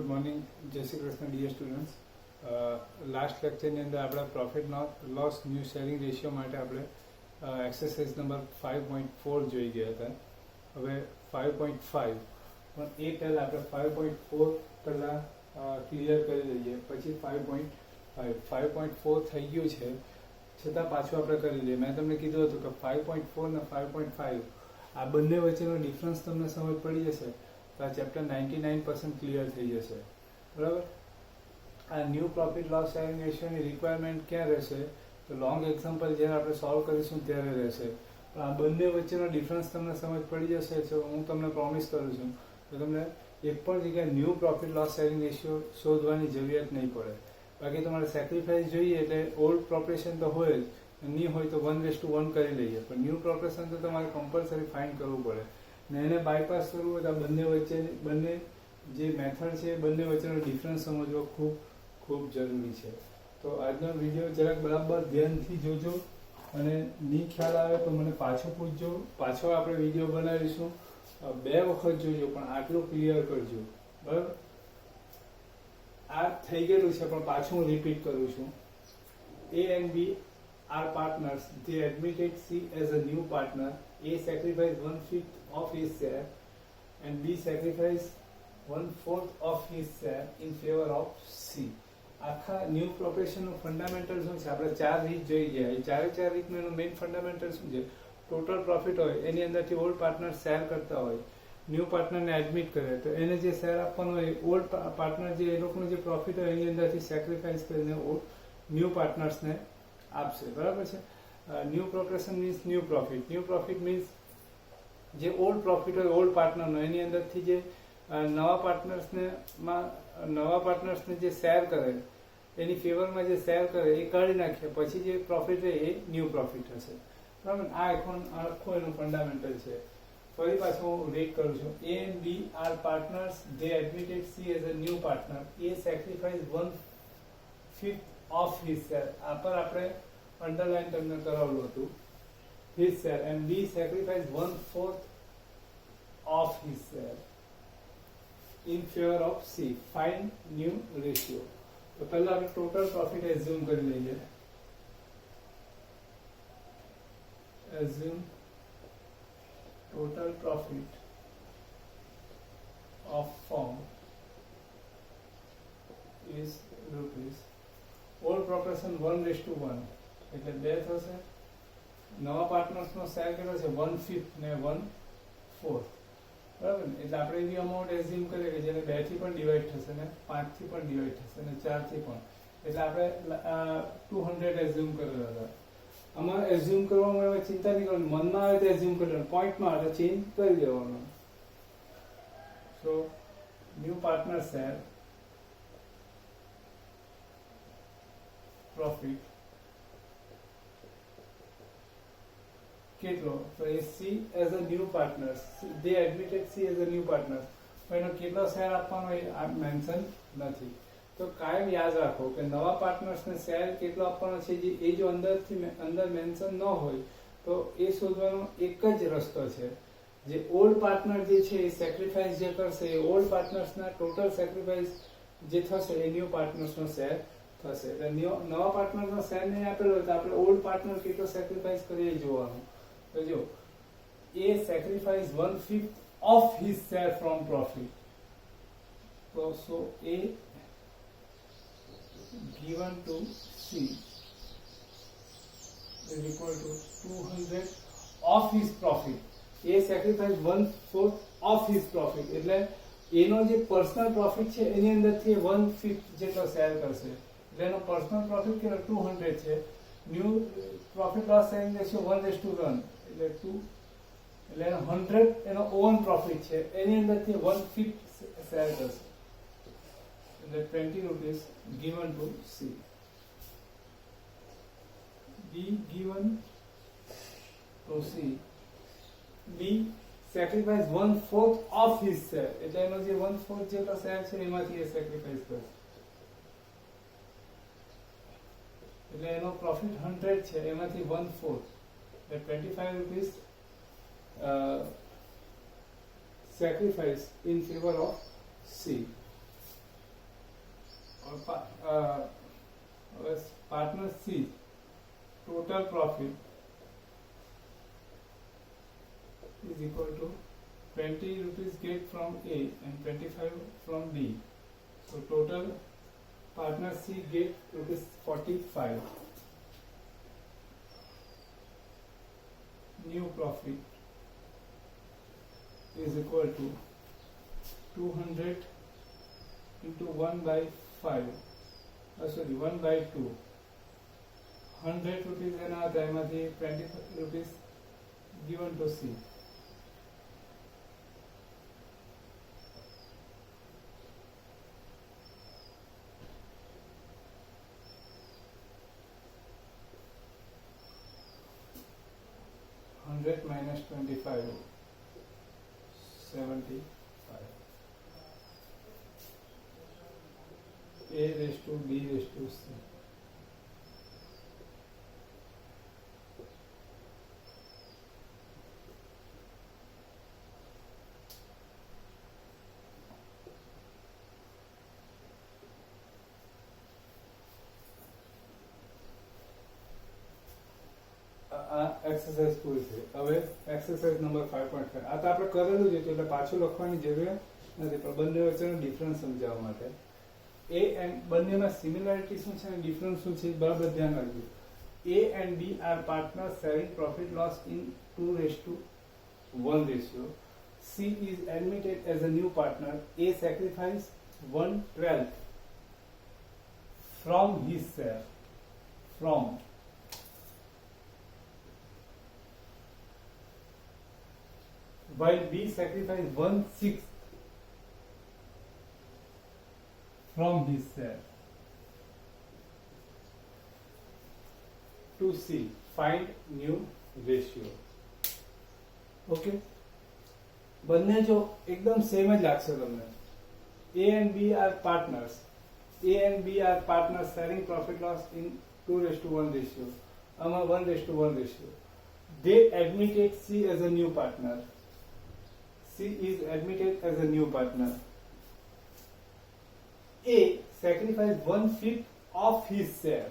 Morning, જય Shri Krishna dear students. Last લેક્ચરની અંદર આપણે profit loss new sharing ratio માટે આપણે એક્સરસાઇઝ નંબર 5.4 જોઈ ગયા હતા. હવે 5.5 પણ એ પહેલાં આપણે 5.4 પહેલાં ક્લિયર કરી લઈએ, પછી 5.4 થઈ ગયું છે છતાં પાછું આપણે કરી લઈએ. મેં તમને કીધું હતું કે 5.4 ને 5.5 આ બંને વચ્ચેનો ડિફરન્સ તમને સમજ પડી જશે તો આ ચેપ્ટર 99% ક્લિયર થઈ જશે. બરાબર. આ ન્યૂ પ્રોફિટ લોસ શેરિંગ રેશિયોની રિક્વાયરમેન્ટ ક્યાં રહેશે તો લોંગ એક્ઝામ્પલ જ્યારે આપણે સોલ્વ કરીશું ત્યારે રહેશે. પણ આ બંને વચ્ચેનો ડિફરન્સ તમને સમજ પડી જશે તો હું તમને પ્રોમિસ કરું છું તો તમને એક પણ જગ્યાએ new profit loss sharing ratio શોધવાની જરૂરિયાત નહીં પડે. બાકી તમારે સેક્રિફાઈસ જોઈએ એટલે ઓલ્ડ પ્રોપરેશન તો હોય જ, નહીં હોય તો 1:1 કરી લઈએ, પણ ન્યૂ પ્રોપરેશન તો તમારે કમ્પલસરી ફાઇન્ડ કરવું પડે ને એને બાયપાસ કરવું હોય તો આ બંને જે મેથડ છે બંને વચ્ચેનો ડિફરન્સ સમજવો ખૂબ ખૂબ જરૂરી છે. તો આજનો વિડીયો જરાક બરાબર ધ્યાનથી જોજો અને નહીં ખ્યાલ આવે તો મને પાછો પૂછજો. પાછો આપણે વિડીયો બનાવીશું, 2 વખત જોજો પણ આટલું ક્લિયર કરજો. બરાબર. આ થઈ ગયેલું છે પણ પાછું હું રિપીટ કરું છું. A and B are partners. They admitted C as a new partner. A sacrificed 1/5 of his share and B sacrificed 1/4 of his share in favor of C. આખા ન્યૂ પ્રોપરેશનનું ફંડામેન્ટલ શું છે આપણે 4 રીત જોઈ ગયા. એ 4 રીતનું એનું મેઇન ફંડામેન્ટલ શું છે? ટોટલ પ્રોફિટ હોય એની અંદરથી ઓલ્ડ પાર્ટનર શેર કરતા હોય, ન્યૂ પાર્ટનરને એડમિટ કરે તો એને જે શેર આપવાનો હોય ઓલ્ડ પાર્ટનર જે એ લોકોનું જે પ્રોફિટ હોય એની અંદરથી સેક્રિફાઈસ કરીને ન્યૂ પાર્ટનર્સને આપશે. બરાબર છે. New proportion means new profit. New profit means જે ઓલ્ડ પ્રોફિટ હોય ઓલ્ડ પાર્ટનરનો એની અંદરથી જે નવા પાર્ટનર્સને જે શેર કરે એની ફેવરમાં જે શેર કરે એ કાઢી નાખે પછી જે પ્રોફિટ રહે એ ન્યૂ પ્રોફિટ હશે. બરાબર. આ આખું એનું ફંડામેન્ટલ છે. ફરી પાછું હું રીડ કરું છું. A and B are partners. They admitted C as a new partner. A sacrificed 1/5 of his share. આ પર આપણે અંડરલાઈન તમને કરાવેલું હતું. His share and B sacrificed 1/4 of his share in favor of C. Find new ratio. તો પહેલા આપણે total profit assume કરી લઈએ. Assume total profit of firm is rupees. Old proportion 1:1 એટલે 2 થશે. નવા પાર્ટનર્સનો શેર કેટલો છે? 1/5 ને 1/4. બરાબર ને? એટલે આપણે એવી અમાઉન્ટ એઝ્યુમ કરીએ કે જેને 2 થી પણ ડિવાઈડ થશે ને 5 થી પણ ડિવાઈડ થશે ને 4 થી પણ. એટલે આપણે 200 એઝ્યુમ કરેલા હતા. આમાં એઝ્યુમ કરવામાં હવે ચિંતા નહીં કરવાની, મનમાં આવે તો એઝ્યુમ કરી લેવાનું, પોઈન્ટમાં આવે તો ચેન્જ કરી દેવાનું. સો ન્યૂ પાર્ટનર શેર પ્રોફિટ કેટલો? તો એ C as a new partner, they admitted C as a new partner. એનો કેટલો શેર આપવાનો એ મેન્શન નથી. તો કાયમ યાદ રાખો કે નવા પાર્ટનર્સને શેર કેટલો આપવાનો છે જે એ જો અંદર મેન્શન ન હોય તો એ શોધવાનો એક જ રસ્તો છે. જે ઓલ્ડ પાર્ટનર જે છે એ સેક્રિફાઈસ જે કરશે એ ઓલ્ડ પાર્ટનર્સના ટોટલ સેક્રિફાઈસ જે થશે એ ન્યૂ પાર્ટનર્સનો શેર થશે. એટલે નવા પાર્ટનરનો શેર નહીં આપેલો હોય તો આપણે ઓલ્ડ પાર્ટનર કેટલો સેક્રિફાઈસ કરીએ જોવાનું. તો જો એ sacrifice 1/5 of his share from profit. તો સો એ given to C is equal to 200 of his profit. A sacrifice 1/4 of his profit એટલે એનો જે પર્સનલ પ્રોફિટ છે એની અંદરથી 1/5 જેટલો શેર કરશે. એટલે એનો પર્સનલ પ્રોફિટ કેટલો? 200 છે. New profit loss sharing ratio 1:1 એટલે 2 એટલે એનો 100 એનો ઓન પ્રોફિટ છે એની અંદરથી 1/5 શેર કરશે. The 20 rupees given to C. B given to C. B sacrifice 1/4 of his share. એટલે એનો જે 1/4 જેટલો શેર છે એમાંથી એ સેક્રિફાઈસ કરશે. એટલે એનો પ્રોફિટ 100 છે એમાંથી 1/4 એટલે 25 rupees sacrifice in favor of C. Partner C total profit is equal to 20 rupees get from A and 25 from B. So total partner C get rupees 45. New profit is equal to 200 into 1 by 5. Sorry, 1 by 2. 100 rupees એના હતા એમાંથી 25 rupees given to C. minus 25, 75. A raised to B raised to C. Exercise પૂરી થઈ. હવે exercise number 5.5. આ તો આપણે કરેલું જ હતું એટલે પાછું લખવાની જરૂર નથી, પણ બંને વચ્ચેનો ડિફરન્સ સમજાવવા માટે એ એન્ડ બંનેમાં સિમિલારિટી શું છે અને ડિફરન્સ શું છે બરાબર ધ્યાન રાખજો. A and B are partners sharing profit loss in 2:1 ratio. C is admitted as a new partner. A sacrificed 1/12 from his share. While B sacrificed 1/6 from his share. To C, find new ratio. Okay, બંને જો એકદમ same જ લાગશે તમને. A and B are partners. A and B are partners sharing profit loss in 2:1 ratio. આમાં 1:1 ratio. They admitted C as a new partner. C is admitted as a new partner. A sacrificed 1/5 of his share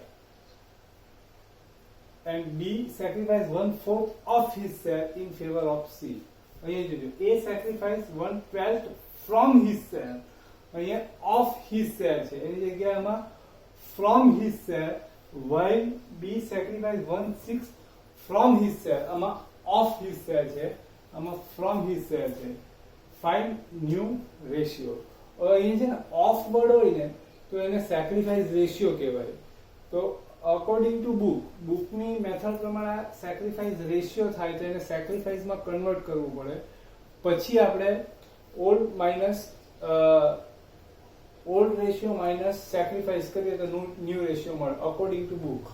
and B sacrificed 1/4 of his share in favor of C. અહીંયા જોજો, A sacrificed 1/12 from his share, અહીંયા of his share છે એની જગ્યાએ આમાં from his share, while B sacrificed 1/6 from his share, આમાં of his share છે, આમાં from his share છે. Find new ratio. અહીં છે ને ઓફ વર્ડ હોય ને તો એને સેક્રિફાઈસ રેશિયો કહેવાય. તો અકોર્ડિંગ ટુ બુકની મેથડ પ્રમાણે સેક્રિફાઈસ રેશિયો થાય તો એને સેક્રિફાઈસમાં કન્વર્ટ કરવું પડે, પછી આપણે ઓલ્ડ રેશિયો માઇનસ સેક્રિફાઈસ કરીએ તો ન્યૂ રેશિયો મળે અકોર્ડિંગ ટુ બુક.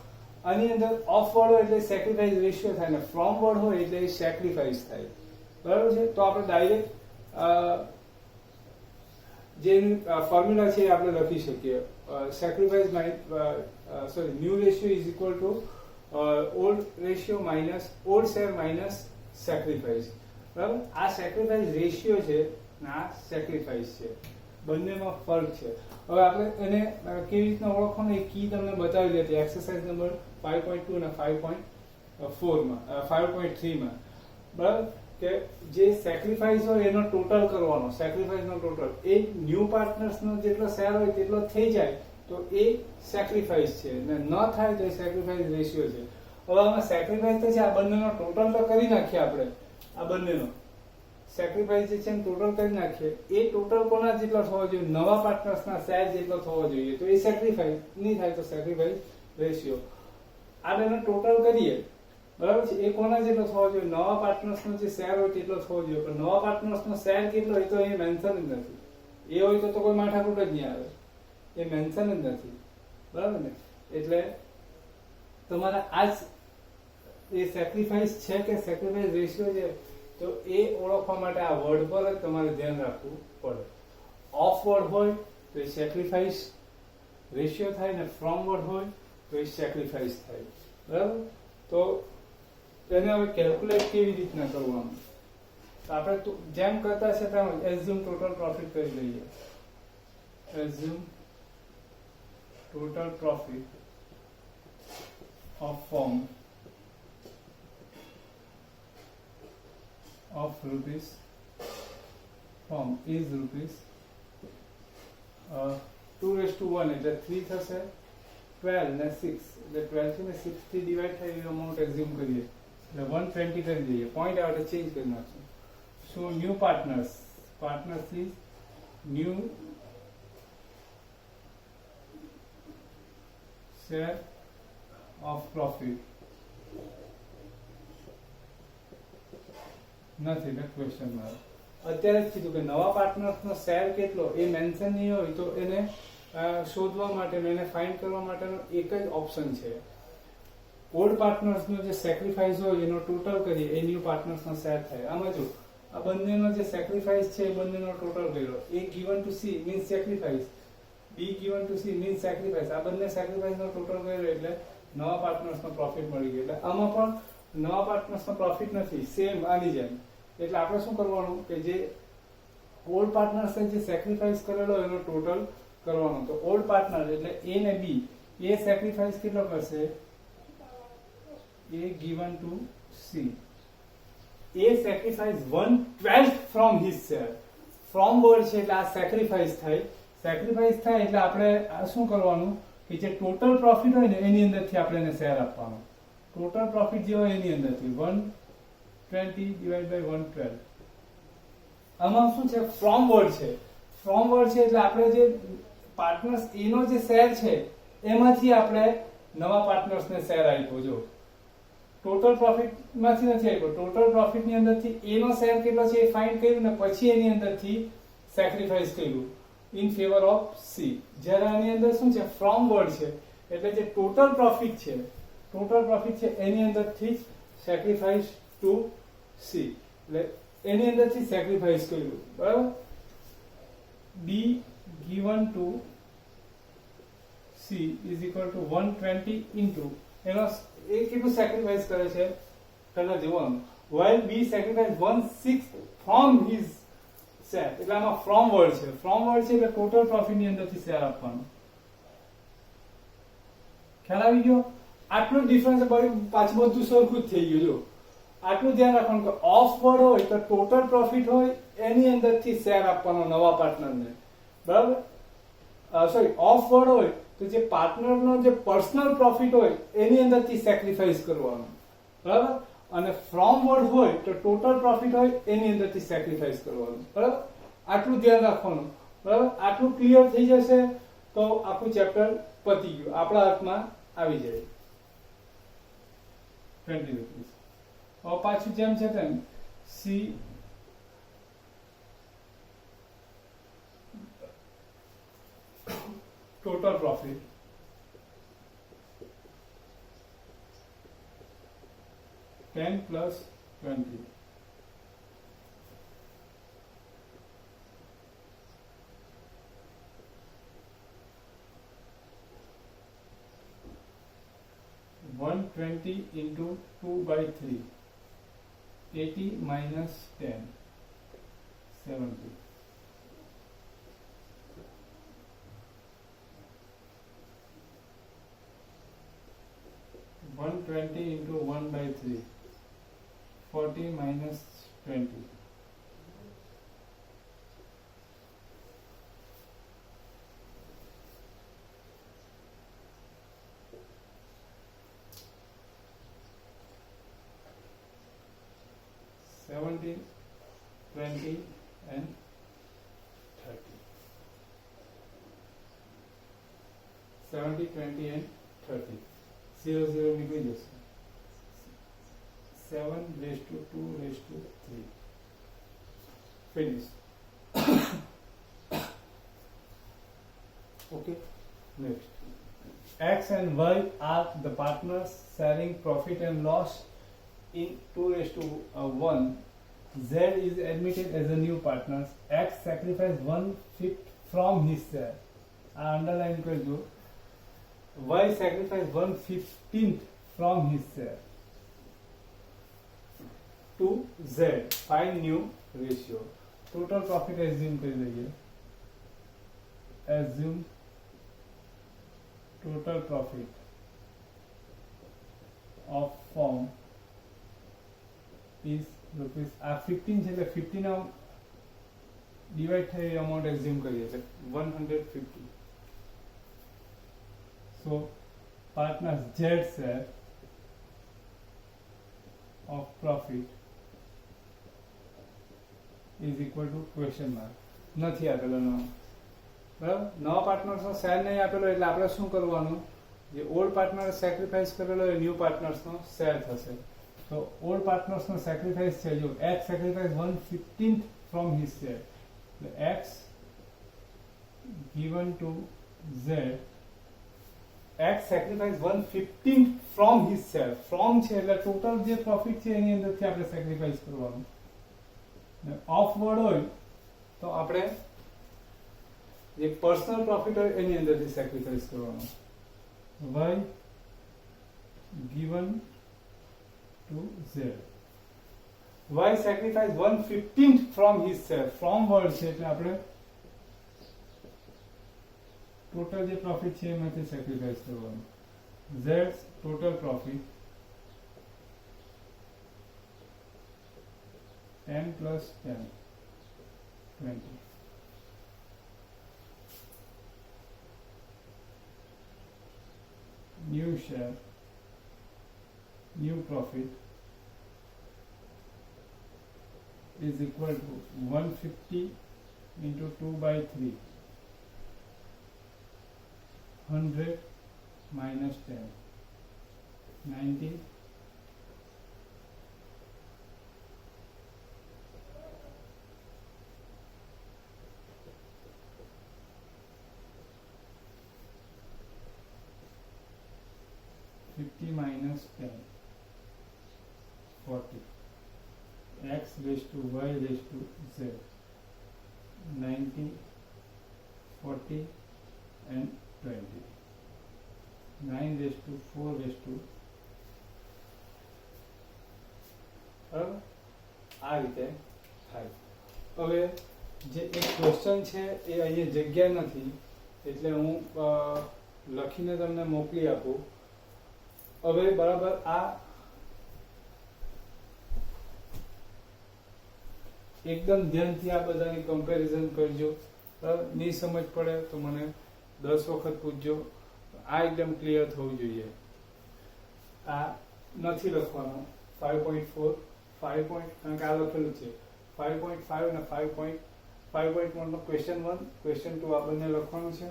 આની અંદર ઓફ વર્ડ હોય એટલે સેક્રિફાઈસ રેશિયો થાય ને ફ્રોમ વર્ડ હોય એટલે સેક્રિફાઈસ થાય. બરાબર છે? તો આપણે ડાયરેક્ટ જે ફોર્મ્યુલા છે આપણે લખી શકીએ. Sacrifice new ratio is equal to old ratio minus old share minus sacrifice. બરાબર? આ સેક્રિફાઈસ રેશિયો છે ને આ સેક્રિફાઈસ છે, બંનેમાં ફરક છે. હવે આપણે એને કેવી રીતના ઓળખવાનું એ કી તમને બતાવી હતી એક્સરસાઇઝ નંબર 5.2 અને 5.3 માં. બરાબર? કે જે સેક્રિફાઈસ હોય એનો ટોટલ કરવાનો, સેક્રિફાઈસનો ટોટલ એ ન્યૂ પાર્ટનર્સનો જેટલો શેર હોય તેટલો થઈ જાય તો એ સેક્રિફાઈસ છે ને ન થાય તો એ સેક્રિફાઈસ રેશિયો છે. હવે આમાં સેક્રિફાઈસ તો છે, આ બંનેનો ટોટલ તો કરી નાખીએ આપણે, આ બંનેનો સેક્રિફાઈસ જે છે એમ ટોટલ કરી નાખીએ. એ ટોટલ કોના જેટલો થવો જોઈએ? નવા પાર્ટનર્સના શેર જેટલો થવો જોઈએ. તો એ સેક્રિફાઈસ નહીં થાય તો સેક્રિફાઈસ રેશિયો. આ બેનો ટોટલ કરીએ, બરાબર છે, એ કોના જેટલો થવો જોઈએ? નવા પાર્ટનર્સનો જે શેર હોય તેટલો થવો જોઈએ. પણ નવા પાર્ટનર્સનો શેર કેટલો હોય તો એ મેન્શન જ નથી. એ હોય તો કોઈ માથાકૂટ જ નહીં આવે, એ મેન્શન જ નથી. બરાબર ને? એટલે તમારે આ એ સેક્રિફાઈસ છે કે સેક્રિફાઈસ રેશિયો છે તો એ ઓળખવા માટે આ વર્ડ પર જ તમારે ધ્યાન રાખવું પડે. ઓફ વર્ડ હોય તો એ સેક્રિફાઈસ રેશિયો થાય ને ફ્રોમ વર્ડ હોય તો એ સેક્રિફાઈસ થાય. બરાબર? તો તેને હવે કેલ્ક્યુલેટ કેવી રીતના કરવાનું? આપણે જેમ કરતા છે તેમ એઝ્યુમ ટોટલ પ્રોફિટ કરી લઈએ. Assume total profit of firm of rupees firm is rupees 2:1 એટલે 3 થશે 12 ને 6 એટલે 12 થી ને 6 થી ડિવાઈડ થાય એ અમાઉન્ટ એઝ્યુમ કરીએ એટલે 120 કરી દઈએ પોઈન્ટ આવે એટલે ચેન્જ કરી નાખશું so new partners is new share of profit નથી એટલે ક્વેશ્ચન માર્ક અત્યારે જ કીધું કે નવા પાર્ટનર્સનો શેર કેટલો એ મેન્શન નહીં હોય તો એને શોધવા માટેનો એને ફાઇન્ડ કરવા માટેનો એક જ ઓપ્શન છે ઓલ્ડ પાર્ટનર્સનો જે સેક્રિફાઈસ હોય એનો ટોટલ કરીએ એ ન્યુ પાર્ટનર્સનો શેર થાય આમાં જો આ બંનેનો જે સેક્રિફાઈસ છે એ બંનેનો ટોટલ કર્યો A given to C means sacrifice B given to C means sacrifice આ બંને સેક્રિફાઈસનો ટોટલ કર્યો એટલે નવા પાર્ટનર્સનો પ્રોફિટ મળી ગયો એટલે આમાં પણ નવા પાર્ટનર્સનો પ્રોફિટ નથી સેમ આની જેમ એટલે આપણે શું કરવાનું કે જે ઓલ્ડ પાર્ટનર્સે જે સેક્રિફાઈસ કરેલો એનો ટોટલ કરવાનો તો ઓલ્ડ પાર્ટનર એટલે એ ને બી એ સેક્રિફાઈસ કેટલો કરશે A given to C A sacrifice 1/12 from his share from word છે એટલે આ સેક્રિફાઈસ થાય એટલે આપણે આ શું કરવાનું કે જે ટોટલ પ્રોફિટ હોય ને એની અંદરથી આપણે એને શેર આપવાનો ટોટલ પ્રોફિટ જે હોય એની અંદરથી 120 ડિવાઇડ બાય 112 આમાં શું છે ફ્રોમ વર્ડ છે એટલે આપણે જે પાર્ટનર્સ એનો જે શેર છે એમાંથી આપણે નવા પાર્ટનર્સને શેર આપ્યો જો ટોટલ પ્રોફિટ માંથી નથી આપ્યો ટોટલ પ્રોફિટ ની અંદરથી એનો શેર કેટલો છે એ ફાઇન્ડ કર્યું ને પછી એની અંદરથી સેક્રિફાઈસ કર્યું ઇન ફેવર ઓફ સી જ્યારે આની અંદર શું છે ફ્રોમ વર્ડ છે એટલે જે ટોટલ પ્રોફિટ છે એની અંદરથી જ સેક્રિફાઈસ ટુ સી એટલે એની અંદરથી સેક્રિફાઈસ કર્યું બરાબર બી given to C is equal to 120 into એનો એ કેટલું સેક્રિફાઈસ કરે છે પહેલા જોવાનું while B sacrifice 1/6 from his share એટલે આમાં ફ્રોમ વર્ડ છે એટલે ટોટલ પ્રોફિટ ની અંદરથી શેર આપવાનું ખ્યાલ આવી ગયો આટલું ડિફરન્સ પાછું બધું સરખું જ થઈ ગયું જો આટલું ધ્યાન રાખવાનું કે ઓફ વર્ડ હોય તો ટોટલ પ્રોફિટ હોય એની અંદરથી શેર આપવાનો નવા પાર્ટનરને બરાબર સોરી ઓફ વર્ડ હોય તો જે પાર્ટનરનો જે પર્સનલ પ્રોફિટ હોય એની અંદરથી સેક્રિફાઈસ કરવાનો બરાબર અને ફ્રોમ વર્ડ હોય તો ટોટલ પ્રોફિટ હોય એની અંદરથી સેક્રિફાઈસ કરવાનું બરાબર આટલું ધ્યાન રાખવાનું બરાબર આટલું ક્લિયર થઈ જશે તો આખું ચેપ્ટર પતી ગયું આપણા હાથમાં આવી જાય 20 રૂપીસ હવે પાછું જેમ છે તેમ C total profit $10 plus 20 120 into 2/3 80 minus 10 70 120 into 1/3 40 minus 20 70 20 and 30 70 20 and 30 0 निकल जैसे 7:2:3 finish okay next X and Y are the partners sharing profit and loss in 2:1 Z is admitted as a new partner X sacrificed 1/5 from his share underline कर दो Y sacrificed 1/15 from his share to Z. Find new ratio. Total profit assume कर लीजिए. Assume total profit of firm is rupees આ 15 છે એટલે 15 ના divide થાય એ amount assume કરીએ એટલે 150. So partners Z share of profit is equal to question mark. નથી આપેલો નવો, બરાબર. નવા પાર્ટનર્સનો શેર નહીં આપેલો એટલે આપણે શું કરવાનું, જે ઓલ્ડ પાર્ટનર સેક્રિફાઈસ કરેલો એ ન્યૂ પાર્ટનર્સનો શેર થશે. તો ઓલ્ડ પાર્ટનર્સનો સેક્રિફાઈસ છે, જો X sacrifice 1/15 from his share, એટલે X given to Z, X sacrifice 1/15 from his share. From છે એટલે ટોટલ જે પ્રોફિટ છે એની અંદરથી આપણે સેક્રિફાઈસ કરવાનું. ઓફ વર્ડ હોય તો આપણે જે પર્સનલ પ્રોફિટ હોય એની અંદરથી સેક્રિફાઈસ કરવાનું. Y given to Z. Y sacrifice 1/15 from his share. From word છે એટલે આપણે ટોટલ જે પ્રોફિટ છે એમાંથી સેક્રિફાઈસ કરવાનું. Z total profit 10 plus 10 20. New share, new profit is equal to 150 into 2/3. 100 minus 10, 90. minus 10, 40. X raised to Y raised to Z. 90, 40 and 20. 9 raised to 4 raised to, બરાબર આ રીતે થાય. હવે જે એક ક્વેશ્ચન છે એ અહીંયા જગ્યા નથી એટલે હું લખીને તમને મોકલી આપું. હવે બરાબર આ એકદમ ધ્યાનથી આ બધાની કમ્પેરિઝન કરજો. બરાબર, નહીં સમજ પડે તો મને 10 વખત પૂછજો. આ એકદમ ક્લિયર થવું જોઈએ. આ નથી લખવાનું 5.4 5. કારણ કે આ લખેલું છે 5.5 અને 5.1 નો ક્વેશ્ચન 1 ક્વેશ્ચન 2 આ બંને લખવાનું છે.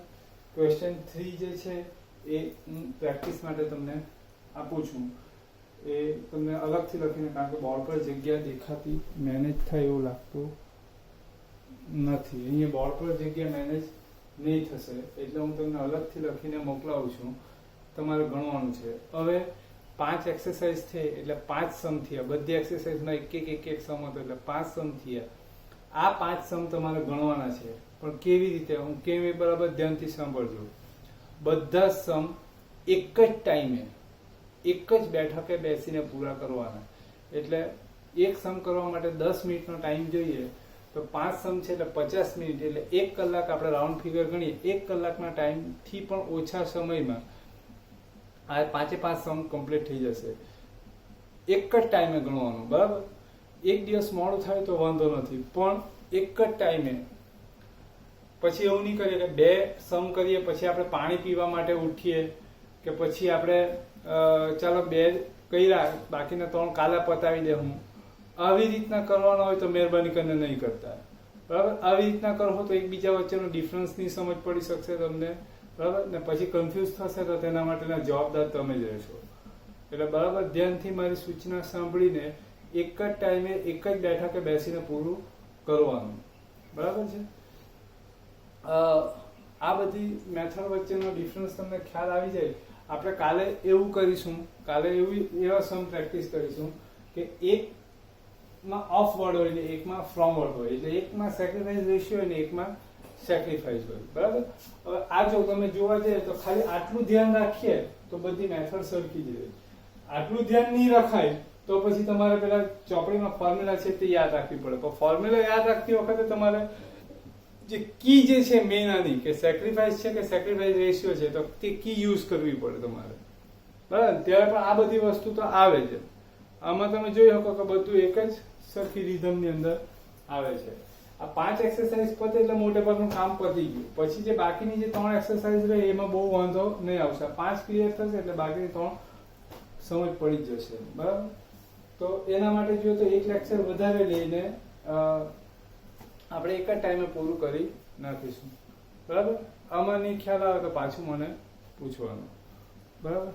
ક્વેશ્ચન 3 જે છે એ હું પ્રેક્ટિસ માટે તમને આપું છું, એ તમને અલગથી લખીને, કારણ કે બોર્ડ પર જગ્યા દેખાતી મેનેજ થાય એવું લાગતું નથી. અહીંયા બોર્ડ પર જગ્યા મેનેજ નહીં થશે એટલે હું તમને અલગથી લખીને મોકલાવું છું, તમારે ગણવાનું છે. હવે 5 એક્સરસાઇઝ છે એટલે 5 સમ થયા. બધી એક્સરસાઇઝમાં એક સમ હતો એટલે 5 સમ થયા. આ 5 સમ તમારે ગણવાના છે. પણ કેવી રીતે, હું કેમ એ બરાબર ધ્યાનથી સાંભળજો. બધા સમ એક જ ટાઈમે એક જ બેઠકે બેસીને પૂરા કરવાના. એટલે એક સમ કરવા માટે 10 મિનિટનો ટાઈમ જોઈએ તો 5 સમ છે એટલે 50 મિનિટ એટલે 1 કલાક આપણે રાઉન્ડ ફિગર ગણીએ. 1 કલાકના ટાઈમથી પણ ઓછા સમયમાં આ 5 સમ કમ્પ્લીટ થઈ જશે. એક જ ટાઈમે ગણવાનું, બરાબર. એક દિવસ મોડું થાય તો વાંધો નથી, પણ એક જ ટાઈમે. પછી એવું નહીં કરીએ કે 2 સમ કરીએ પછી આપણે પાણી પીવા માટે ઉઠીએ કે પછી આપણે ચાલો 2 કર્યા બાકીના 3 કાલે પતાવી દે. હું આવી રીતના કરવાનો હોય તો મહેરબાની કરીને નહીં કરતા, બરાબર. આવી રીતના કરો તો એકબીજા વચ્ચેનો ડિફરન્સ નહીં સમજ પડી શકશે તમને, બરાબર. ને પછી કન્ફ્યુઝ થશે તો તેના માટેના જવાબદાર તમે જ રહેશો. એટલે બરાબર ધ્યાનથી મારી સૂચના સાંભળીને એક જ ટાઈમે એક જ બેઠકે બેસીને પૂરું કરવાનું, બરાબર છે. આ બધી મેથડ વચ્ચેનો ડિફરન્સ તમને ખ્યાલ આવી જાય. આપણે કાલે એવું કરીશું, કાલે એવા સમ પ્રેક્ટિસ કરીશું કે એકમાં ઓફ વર્ડ હોય ને એકમાં ફ્રોમ વર્ડ હોય. એટલે એકમાં સેક્રિફાઈસ રેશિયો હોય ને એકમાં સેક્રિફાઈસ હોય, બરાબર. હવે આ જો તમે જોવા જઈએ તો ખાલી આટલું ધ્યાન રાખીએ તો બધી મેથડ સરખી જ રહે. આટલું ધ્યાન નહીં રખાય તો પછી તમારે પેલા ચોપડીમાં ફોર્મ્યુલા છે તે યાદ રાખવી પડે. પણ ફોર્મ્યુલા યાદ રાખતી વખતે તમારે જે કી જે છે મેઇન આની કે સેક્રિફાઈસ છે કે સેક્રિફાઈસ રેશિયો છે, તો તે કી યુઝ કરવી પડે તમારે, બરાબર. ત્યારે પણ આ બધી વસ્તુ તો આવે છે. આમાં તમે જોઈ શકો કે બધું એક જ સરખી રિધમની અંદર આવે છે. આ 5 એક્સરસાઇઝ પતે એટલે મોટે ભાગનું કામ પતી ગયું. પછી જે બાકીની જે 3 એક્સરસાઇઝ રહે એમાં બહુ વાંધો નહીં આવશે. 5 ક્લિયર થશે એટલે બાકીની 3 સમજ પડી જ જશે, બરાબર. તો એના માટે જો તો એક લેક્ચર વધારે લઈને આપણે એક જ ટાઈમે પૂરું કરી નાખીશું, બરાબર. આમાં નહીં ખ્યાલ આવે તો પાછું મને પૂછવાનું, બરાબર.